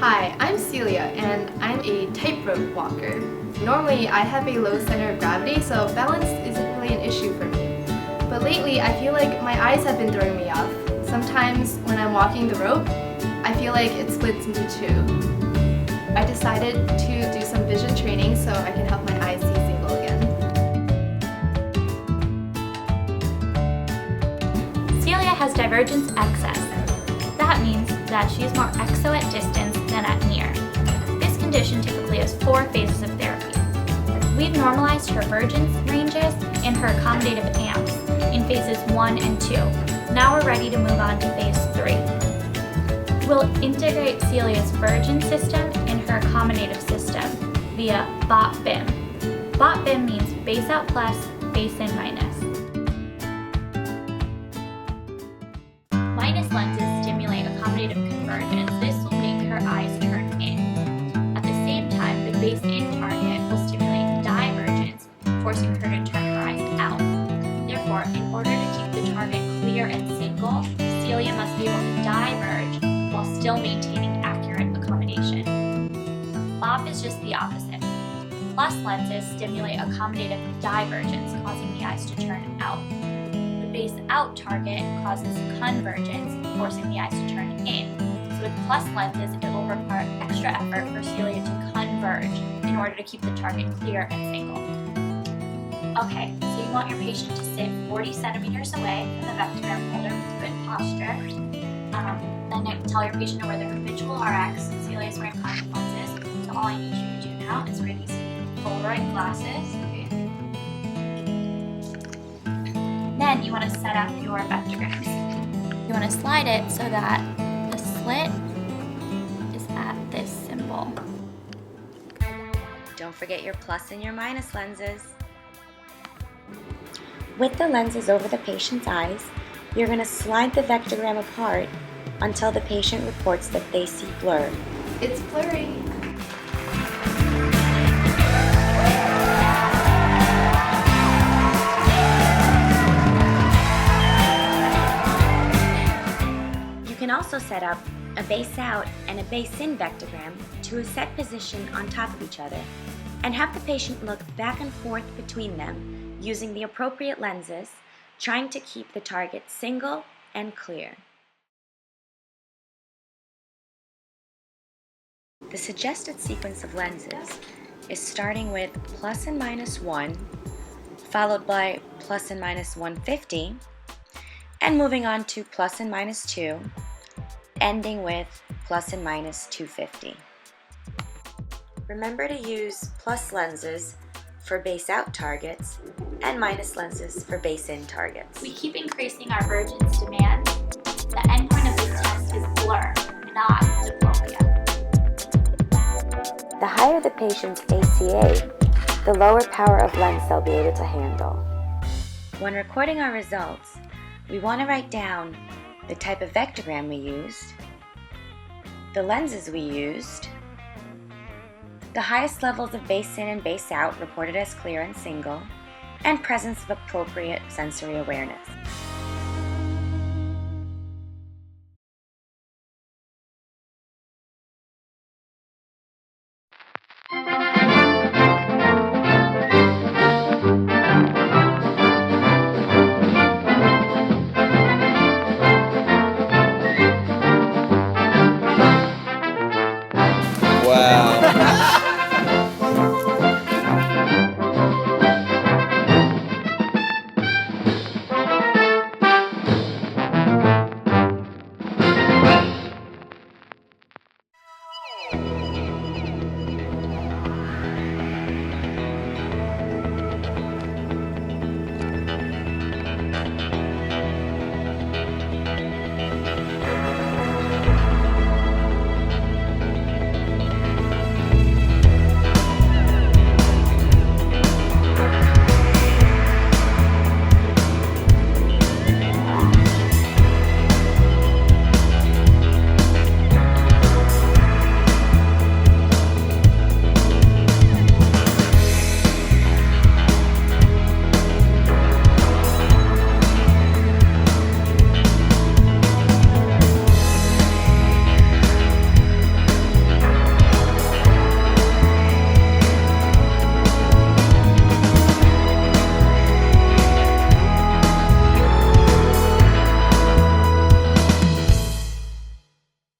Hi, I'm Celia and I'm a tightrope walker. Normally I have a low center of gravity, so balance isn't really an issue for me. But lately I feel like my eyes have been throwing me off. Sometimes when I'm walking the rope, I feel like it splits into two. I decided to do some vision training so I can help my eyes see single again. Celia has divergence excess. That means that she is more exo at distance than at near. This condition typically has 4 phases of therapy. We've normalized her vergence ranges and her accommodative amps in phases 1 and 2. Now we're ready to move on to phase 3. We'll integrate Celia's vergence system and her accommodative system via BOT-BIM. BOT-BIM means base out plus, base in minus. Minus lenses stimulate accommodative convergence. This will make her eyes turn in. At the same time, the base in target will stimulate divergence, forcing her to turn her eyes out. Therefore, in order to keep the target clear and single, Celia must be able to diverge while still maintaining accurate accommodation. BOP is just the opposite. Plus lenses stimulate accommodative divergence, causing the eyes to turn out. Base out target causes convergence, forcing the eyes to turn in. So with plus lenses, it will require extra effort for Celia to converge in order to keep the target clear and single. Okay, so you want your patient to sit 40 centimeters away from the vectogram holder with good posture. Then tell your patient to wear their habitual RX. Celia is wearing contact lenses, so all I need you to do now is wear these Polaroid glasses. Then you want to set up your vectograms. You want to slide it so that the slit is at this symbol. Don't forget your plus and your minus lenses. With the lenses over the patient's eyes, you're going to slide the vectogram apart until the patient reports that they see blur. It's blurry. You can also set up a base out and a base in vectogram to a set position on top of each other and have the patient look back and forth between them using the appropriate lenses, trying to keep the target single and clear. The suggested sequence of lenses is starting with plus and minus 1, followed by plus and minus 150, and moving on to plus and minus 2, ending with plus and minus 250. Remember to use plus lenses for base out targets and minus lenses for base in targets. We keep increasing our vergence demand. The endpoint of this test is blur, not diplopia. The higher the patient's ACA, the lower power of lens they'll be able to handle. When recording our results, we want to write down the type of vectogram we used, the lenses we used, the highest levels of base in and base out reported as clear and single, and presence of appropriate sensory awareness.